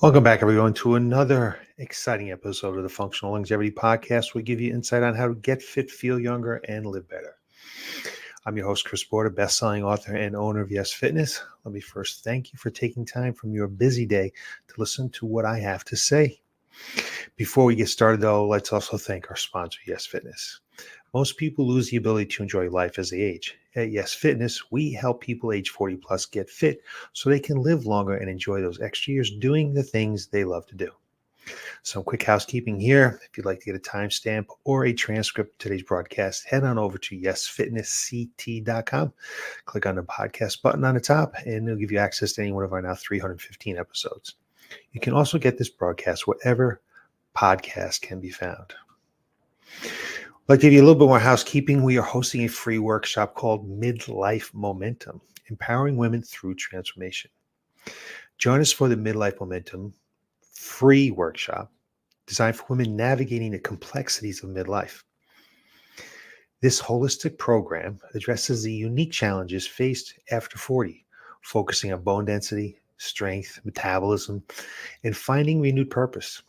Welcome back, everyone, to another exciting episode of the Functional Longevity Podcast. We give you insight on how to get fit, feel younger, and live better. I'm your host, Chris Porter, best-selling author and owner of Y.E.S Fitness. Let me first thank you for taking time from your busy day to listen to what I have to say. Before we get started, though, let's also thank our sponsor, Y.E.S Fitness. Most people lose the ability to enjoy life as they age. At Y.E.S Fitness, we help people age 40 plus get fit so they can live longer and enjoy those extra years doing the things they love to do. Some quick housekeeping here. If you'd like to get a timestamp or a transcript of today's broadcast, head on over to yesfitnessct.com. Click on the podcast button on the top, and it'll give you access to any one of our now 315 episodes. You can also get this broadcast wherever podcasts can be found. I'd like to give you a little bit more housekeeping. We are hosting a free workshop called Midlife Momentum, Empowering Women Through Transformation. Join us for the Midlife Momentum free workshop designed for women navigating the complexities of midlife. This holistic program addresses the unique challenges faced after 40, focusing on bone density, strength, metabolism, and finding renewed purpose.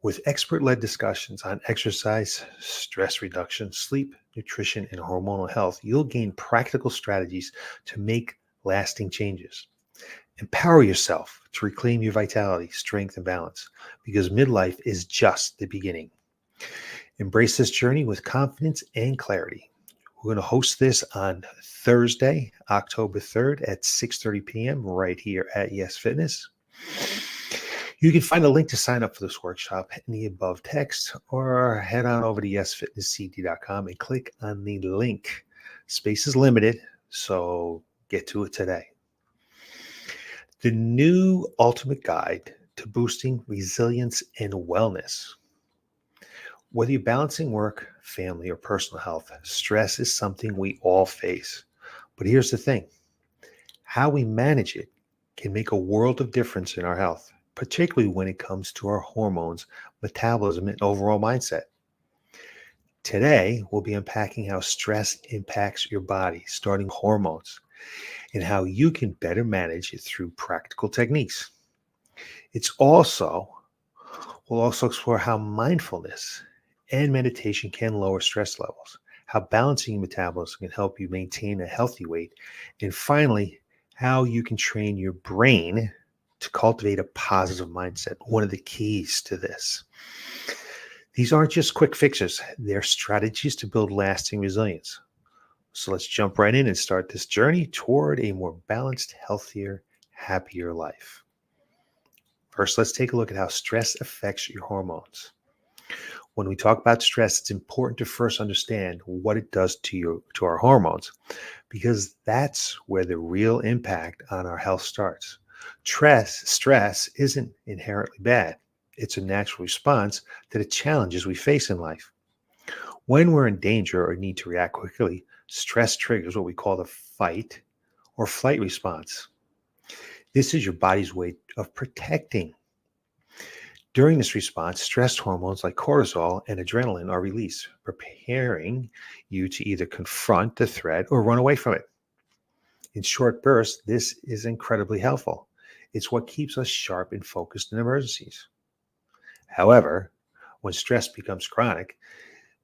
With expert-led discussions on exercise, stress reduction, sleep, nutrition, and hormonal health, you'll gain practical strategies to make lasting changes. Empower yourself to reclaim your vitality, strength, and balance, because midlife is just the beginning. Embrace this journey with confidence and clarity. We're going to host this on Thursday, October 3rd at 6:30 p.m. right here at Y.E.S Fitness. You can find a link to sign up for this workshop in the above text, or head on over to yesfitnessct.com and click on the link. Space is limited, so get to it today. The new ultimate guide to boosting resilience and wellness. Whether you're balancing work, family, or personal health, stress is something we all face. But here's the thing. How we manage it can make a world of difference in our health, particularly when it comes to our hormones, metabolism, and overall mindset. Today, we'll be unpacking how stress impacts your body, starting with hormones, and how you can better manage it through practical techniques. We'll also explore how mindfulness and meditation can lower stress levels, how balancing your metabolism can help you maintain a healthy weight, and finally, how you can train your brain to cultivate a positive mindset, one of the keys to this. These aren't just quick fixes, they're strategies to build lasting resilience. So let's jump right in and start this journey toward a more balanced, healthier, happier life. First, let's take a look at how stress affects your hormones. When we talk about stress, it's important to first understand what it does to our hormones, because that's where the real impact on our health starts. Stress isn't inherently bad. It's a natural response to the challenges we face in life. When we're in danger or need to react quickly, stress triggers what we call the fight or flight response. This is your body's way of protecting. During this response, stress hormones like cortisol and adrenaline are released, preparing you to either confront the threat or run away from it. In short bursts, this is incredibly helpful. It's what keeps us sharp and focused in emergencies. However, when stress becomes chronic,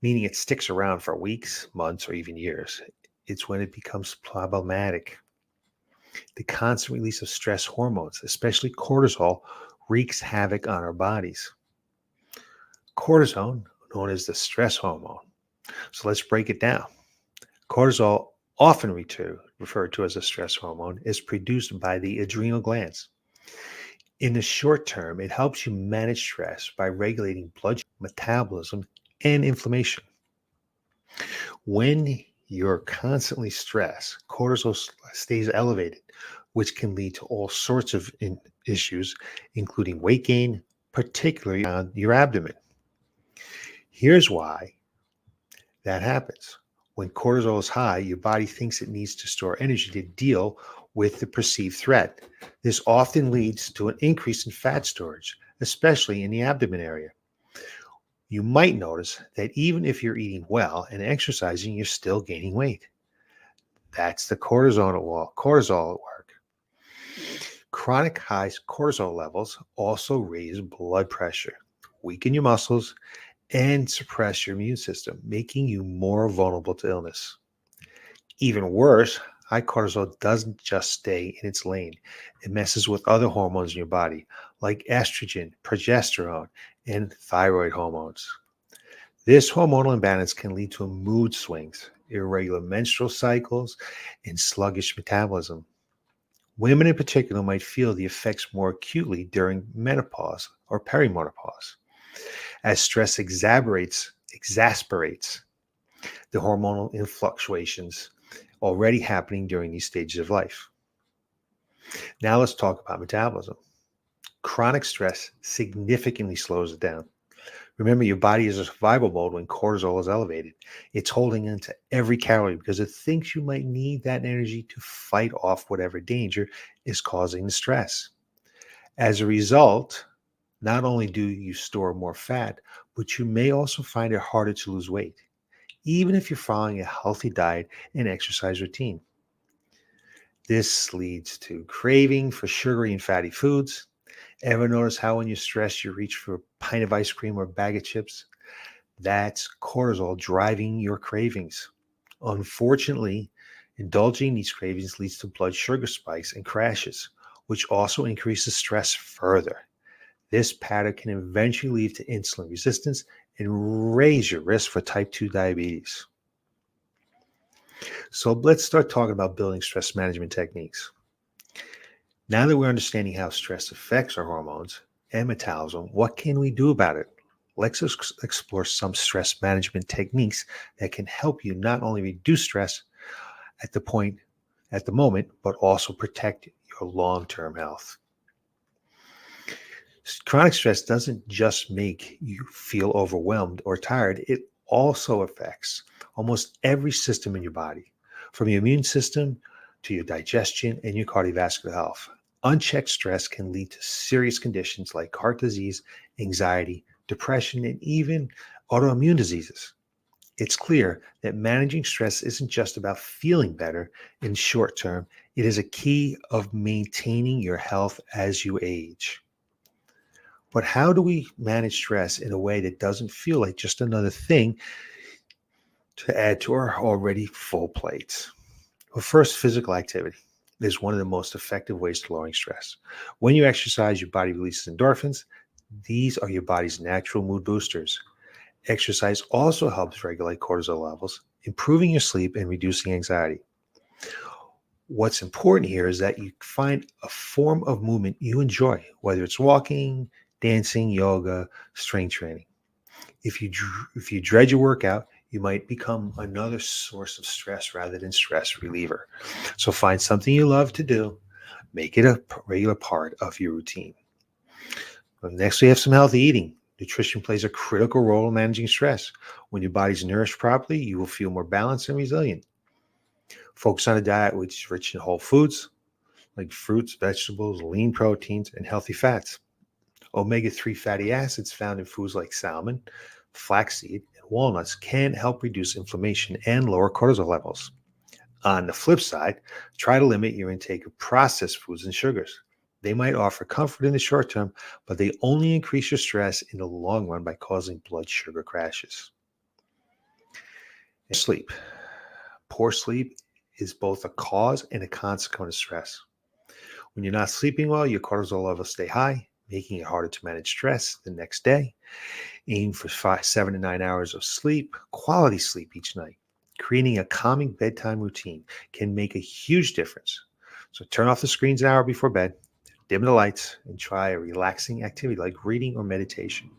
meaning it sticks around for weeks, months, or even years, it's when it becomes problematic. The constant release of stress hormones, especially cortisol, wreaks havoc on our bodies. Cortisol, known as the stress hormone. So let's break it down. Cortisol, often referred to as a stress hormone, is produced by the adrenal glands. In the short term, it helps you manage stress by regulating blood metabolism and inflammation. When you're constantly stressed, cortisol stays elevated, which can lead to all sorts of issues, including weight gain, particularly on your abdomen. Here's why that happens. When cortisol is high, your body thinks it needs to store energy to deal with the perceived threat. This often leads to an increase in fat storage, especially in the abdomen area. You might notice that even if you're eating well and exercising, you're still gaining weight. That's the cortisol at work. Chronic high cortisol levels also raise blood pressure, weaken your muscles, and suppress your immune system, making you more vulnerable to illness. Even worse, high cortisol doesn't just stay in its lane. It messes with other hormones in your body, like estrogen, progesterone, and thyroid hormones. This hormonal imbalance can lead to mood swings, irregular menstrual cycles, and sluggish metabolism. Women in particular might feel the effects more acutely during menopause or perimenopause, as stress exasperates the hormonal fluctuations already happening during these stages of life. Now let's talk about metabolism. Chronic stress significantly slows it down. Remember, your body is in survival mode when cortisol is elevated. It's holding into every calorie because it thinks you might need that energy to fight off whatever danger is causing the stress. As a result, not only do you store more fat, but you may also find it harder to lose weight, even if you're following a healthy diet and exercise routine. This leads to craving for sugary and fatty foods. Ever notice how when you're stressed, you reach for a pint of ice cream or a bag of chips? That's cortisol driving your cravings. Unfortunately, indulging these cravings leads to blood sugar spikes and crashes, which also increases stress further. This pattern can eventually lead to insulin resistance and raise your risk for type 2 diabetes. So let's start talking about building stress management techniques. Now that we're understanding how stress affects our hormones and metabolism, what can we do about it? Let's explore some stress management techniques that can help you not only reduce stress at the moment, but also protect your long-term health. Chronic stress doesn't just make you feel overwhelmed or tired, it also affects almost every system in your body, from your immune system to your digestion and your cardiovascular health. Unchecked stress can lead to serious conditions like heart disease, anxiety, depression, and even autoimmune diseases. It's clear that managing stress isn't just about feeling better in short term, it is a key of maintaining your health as you age. But how do we manage stress in a way that doesn't feel like just another thing to add to our already full plates? Well, first, physical activity is one of the most effective ways to lowering stress. When you exercise, your body releases endorphins. These are your body's natural mood boosters. Exercise also helps regulate cortisol levels, improving your sleep and reducing anxiety. What's important here is that you find a form of movement you enjoy, whether it's walking, dancing, yoga, strength training. If you dread your workout, you might become another source of stress rather than stress reliever. So find something you love to do, make it a regular part of your routine. Next, we have some healthy eating. Nutrition plays a critical role in managing stress. When your body's nourished properly, you will feel more balanced and resilient. Focus on a diet which is rich in whole foods like fruits, vegetables, lean proteins, and healthy fats. Omega-3 fatty acids found in foods like salmon, flaxseed, and walnuts can help reduce inflammation and lower cortisol levels. On the flip side, try to limit your intake of processed foods and sugars. They might offer comfort in the short term, but they only increase your stress in the long run by causing blood sugar crashes. Sleep. Poor sleep is both a cause and a consequence of stress. When you're not sleeping well, your cortisol levels stay high, making it harder to manage stress the next day. Aim for 7 to 9 hours of sleep, quality sleep each night. Creating a calming bedtime routine can make a huge difference. So turn off the screens an hour before bed, dim the lights, and try a relaxing activity like reading or meditation.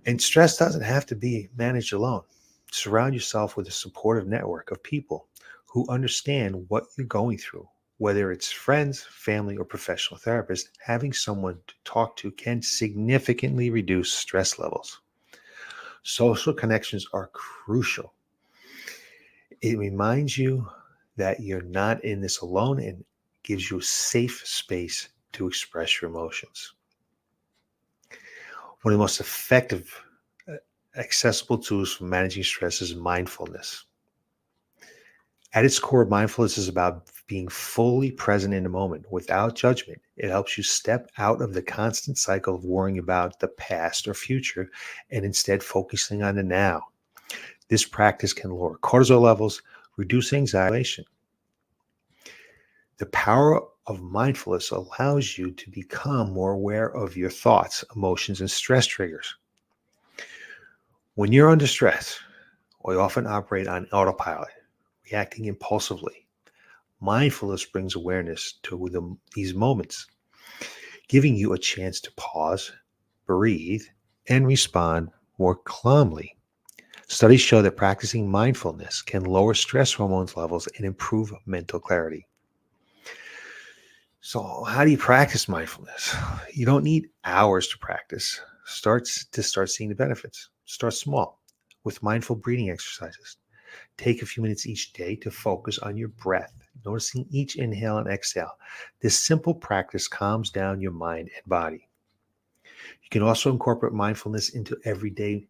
And stress doesn't have to be managed alone. Surround yourself with a supportive network of people who understand what you're going through. Whether it's friends, family, or professional therapists, having someone to talk to can significantly reduce stress levels. Social connections are crucial. It reminds you that you're not in this alone and gives you a safe space to express your emotions. One of the most effective, accessible tools for managing stress is mindfulness. At its core, mindfulness is about being fully present in the moment without judgment. It helps you step out of the constant cycle of worrying about the past or future and instead focusing on the now. This practice can lower cortisol levels, reduce anxiety. The power of mindfulness allows you to become more aware of your thoughts, emotions, and stress triggers. When you're under stress, we often operate on autopilot, reacting impulsively. Mindfulness brings awareness to these moments, giving you a chance to pause, breathe, and respond more calmly. Studies show that practicing mindfulness can lower stress hormones levels and improve mental clarity. So, how do you practice mindfulness? You don't need hours to practice. Start seeing the benefits. Start small with mindful breathing exercises. Take a few minutes each day to focus on your breath, noticing each inhale and exhale. This simple practice calms down your mind and body. You can also incorporate mindfulness into everyday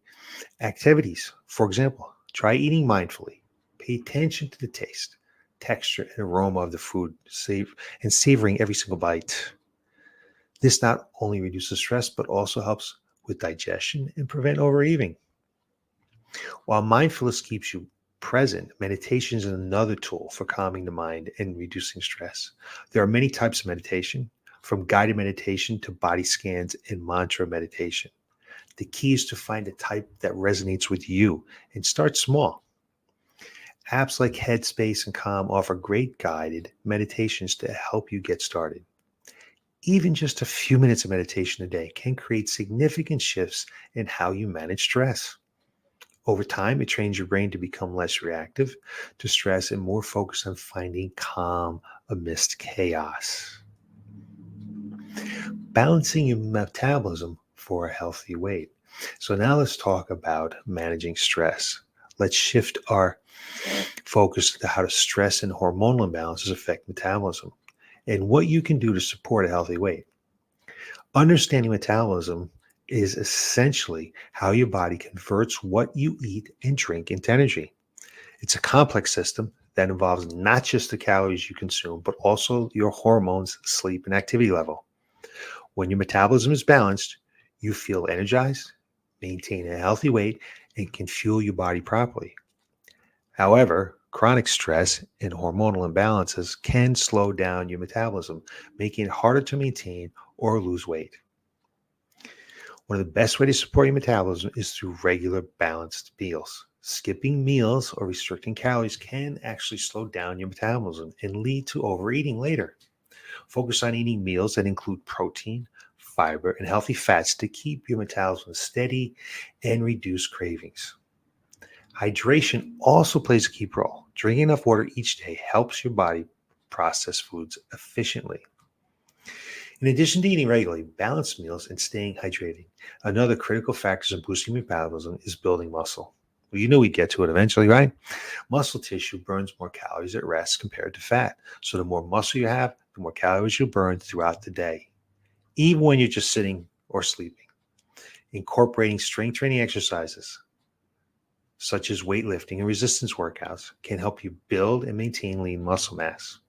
activities. For example, try eating mindfully. Pay attention to the taste, texture, and aroma of the food, and savoring every single bite. This not only reduces stress, but also helps with digestion and prevent overeating. While mindfulness keeps you present, meditation is another tool for calming the mind and reducing stress. There are many types of meditation, from guided meditation to body scans and mantra meditation. The key is to find a type that resonates with you and start small. Apps like Headspace and Calm offer great guided meditations to help you get started. Even just a few minutes of meditation a day can create significant shifts in how you manage stress. Over time, it trains your brain to become less reactive to stress and more focused on finding calm amidst chaos. Balancing your metabolism for a healthy weight. So now let's talk about managing stress. Let's shift our focus to how stress and hormonal imbalances affect metabolism and what you can do to support a healthy weight. Understanding metabolism is essentially how your body converts what you eat and drink into energy. It's a complex system that involves not just the calories you consume, but also your hormones, sleep, and activity level. When your metabolism is balanced, you feel energized, maintain a healthy weight, and can fuel your body properly. However, chronic stress and hormonal imbalances can slow down your metabolism, making it harder to maintain or lose weight. One of the best ways to support your metabolism is through regular balanced meals. Skipping meals or restricting calories can actually slow down your metabolism and lead to overeating later. Focus on eating meals that include protein, fiber, and healthy fats to keep your metabolism steady and reduce cravings. Hydration also plays a key role. Drinking enough water each day helps your body process foods efficiently. In addition to eating regularly, balanced meals and staying hydrated, another critical factor in boosting metabolism is building muscle. Well, you know we get to it eventually, right? Muscle tissue burns more calories at rest compared to fat. So the more muscle you have, the more calories you burn throughout the day, even when you're just sitting or sleeping. Incorporating strength training exercises, such as weightlifting and resistance workouts, can help you build and maintain lean muscle mass.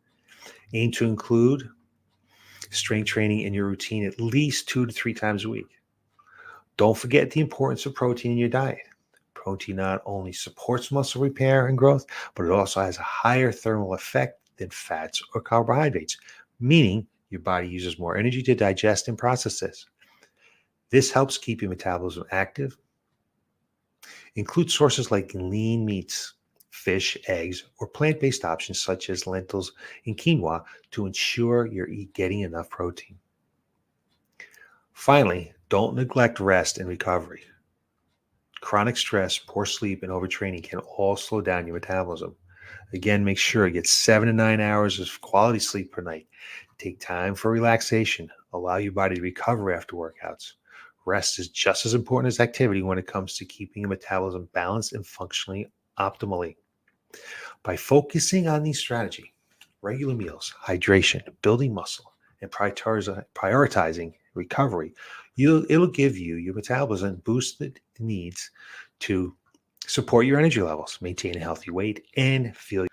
Aim to include strength training in your routine at least 2 to 3 times a week. Don't forget the importance of protein in your diet. Protein not only supports muscle repair and growth, but it also has a higher thermal effect than fats or carbohydrates, meaning your body uses more energy to digest and process this. This helps keep your metabolism active. Include sources like lean meats, fish, eggs, or plant-based options such as lentils and quinoa to ensure you're getting enough protein. Finally, don't neglect rest and recovery. Chronic stress, poor sleep, and overtraining can all slow down your metabolism. Again, make sure you get 7 to 9 hours of quality sleep per night. Take time for relaxation. Allow your body to recover after workouts. Rest is just as important as activity when it comes to keeping your metabolism balanced and functioning optimally. By focusing on these strategies, regular meals, hydration, building muscle, and prioritizing recovery, It'll give you your metabolism boosted needs to support your energy levels, maintain a healthy weight, and feel.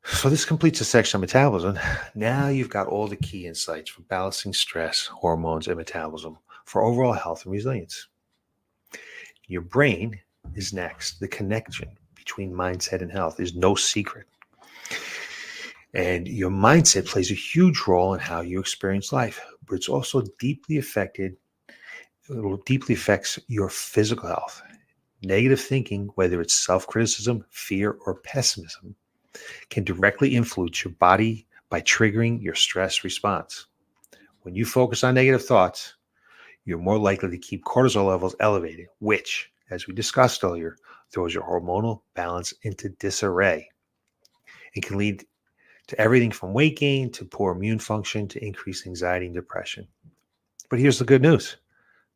So this completes the section on metabolism. Now you've got all the key insights for balancing stress, hormones, and metabolism for overall health and resilience. Your brain is next. The connection between mindset and health is no secret. And your mindset plays a huge role in how you experience life, but it's also deeply affected. It deeply affects your physical health. Negative thinking, whether it's self-criticism, fear, or pessimism, can directly influence your body by triggering your stress response. When you focus on negative thoughts, you're more likely to keep cortisol levels elevated, which, as we discussed earlier, throws your hormonal balance into disarray. It can lead to everything from weight gain to poor immune function to increased anxiety and depression. But here's the good news.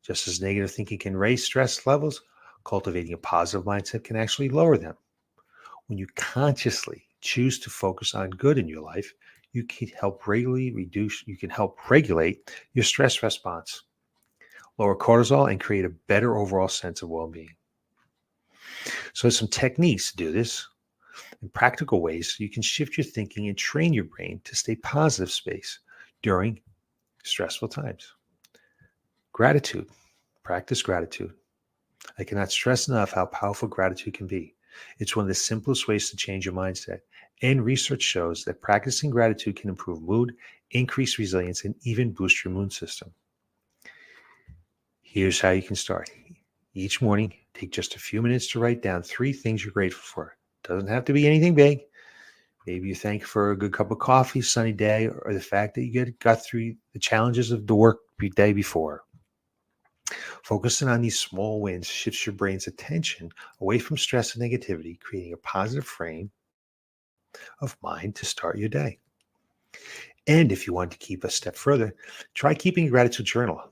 Just as negative thinking can raise stress levels, cultivating a positive mindset can actually lower them. When you consciously choose to focus on good in your life, you can help regulate your stress response, lower cortisol, and create a better overall sense of well-being. So some techniques to do this. In practical ways, you can shift your thinking and train your brain to stay positive space during stressful times. Gratitude. Practice gratitude. I cannot stress enough how powerful gratitude can be. It's one of the simplest ways to change your mindset. And research shows that practicing gratitude can improve mood, increase resilience, and even boost your immune system. Here's how you can start. Each morning, take just a few minutes to write down 3 things you're grateful for. Doesn't have to be anything big. Maybe you thank for a good cup of coffee, sunny day, or the fact that you got through the challenges of the work day before. Focusing on these small wins shifts your brain's attention away from stress and negativity, creating a positive frame of mind to start your day. And if you want to keep a step further, try keeping a gratitude journal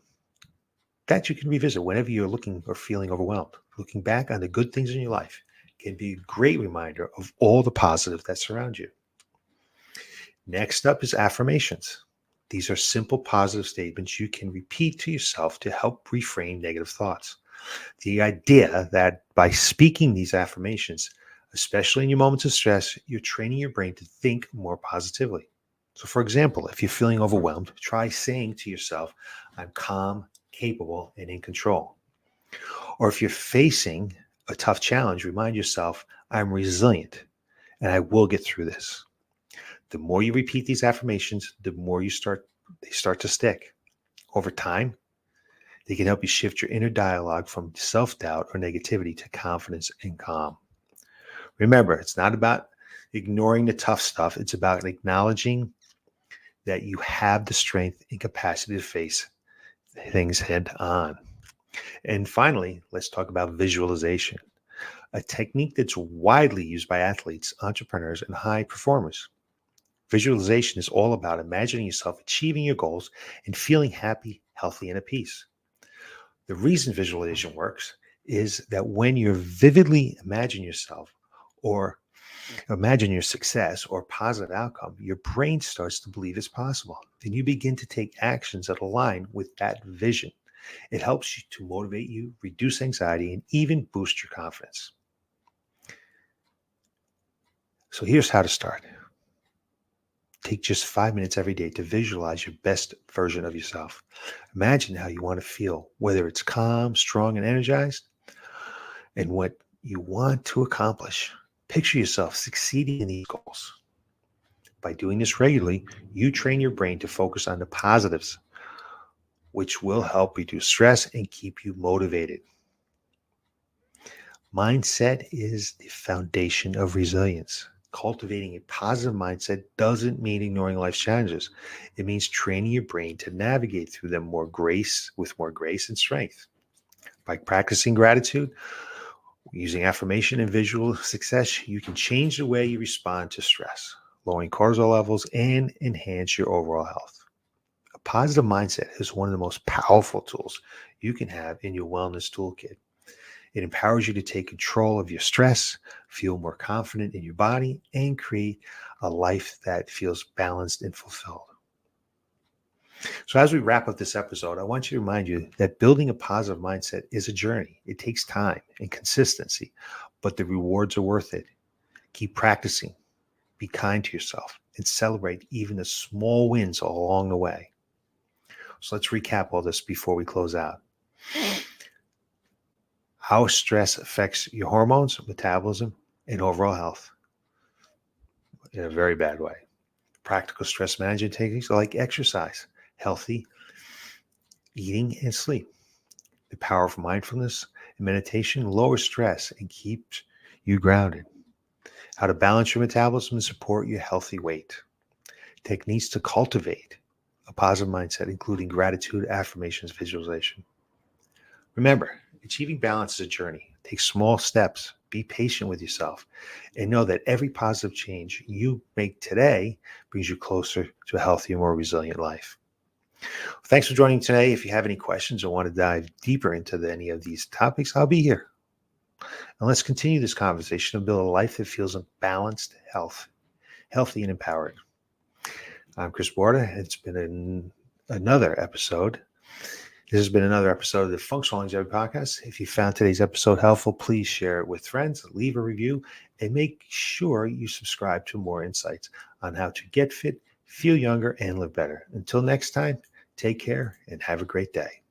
that you can revisit whenever you're looking or feeling overwhelmed. Looking back on the good things in your life can be a great reminder of all the positive that surrounds you. Next up is affirmations. These are simple positive statements you can repeat to yourself to help reframe negative thoughts. The idea that by speaking these affirmations, especially in your moments of stress, you're training your brain to think more positively. So, for example, if you're feeling overwhelmed, try saying to yourself, I'm calm, capable, and in control. Or if you're facing a tough challenge, remind yourself, I'm resilient and I will get through this. The more you repeat these affirmations, the more they start to stick. Over time, they can help you shift your inner dialogue from self-doubt or negativity to confidence and calm. Remember, it's not about ignoring the tough stuff. It's about acknowledging that you have the strength and capacity to face things head on. And finally, let's talk about visualization, a technique that's widely used by athletes, entrepreneurs, and high performers. Visualization is all about imagining yourself achieving your goals and feeling happy, healthy, and at peace. The reason visualization works is that when you vividly imagine yourself or imagine your success or positive outcome, your brain starts to believe it's possible. And you begin to take actions that align with that vision. It helps you to motivate you, reduce anxiety, and even boost your confidence. So here's how to start. Take just 5 minutes every day to visualize your best version of yourself. Imagine how you want to feel, whether it's calm, strong, and energized, and what you want to accomplish. Picture yourself succeeding in these goals. By doing this regularly, you train your brain to focus on the positives, which will help reduce stress and keep you motivated. Mindset is the foundation of resilience. Cultivating a positive mindset doesn't mean ignoring life's challenges. It means training your brain to navigate through them with more grace and strength. By practicing gratitude, using affirmation and visual success, you can change the way you respond to stress, lowering cortisol levels, and enhance your overall health. A positive mindset is one of the most powerful tools you can have in your wellness toolkit. It empowers you to take control of your stress, feel more confident in your body, and create a life that feels balanced and fulfilled. So, as we wrap up this episode, I want you to remind you that building a positive mindset is a journey. It takes time and consistency, but the rewards are worth it. Keep practicing, be kind to yourself, and celebrate even the small wins along the way. So, let's recap all this before we close out. How stress affects your hormones, metabolism, and overall health in a very bad way. Practical stress management techniques like exercise, healthy eating, and sleep. The power of mindfulness and meditation lowers stress and keeps you grounded. How to balance your metabolism and support your healthy weight. Techniques to cultivate a positive mindset, including gratitude, affirmations, visualization. Remember, achieving balance is a journey. Take small steps, be patient with yourself, and know that every positive change you make today brings you closer to a healthier, more resilient life. Thanks for joining today. If you have any questions or want to dive deeper into any of these topics, I'll be here. And let's continue this conversation and build a life that feels balanced, healthy, and empowering. I'm Chris Borda. It's been another episode. This has been another episode of the Functional Longevity Podcast. If you found today's episode helpful, please share it with friends, leave a review, and make sure you subscribe to more insights on how to get fit, feel younger, and live better. Until next time, take care and have a great day.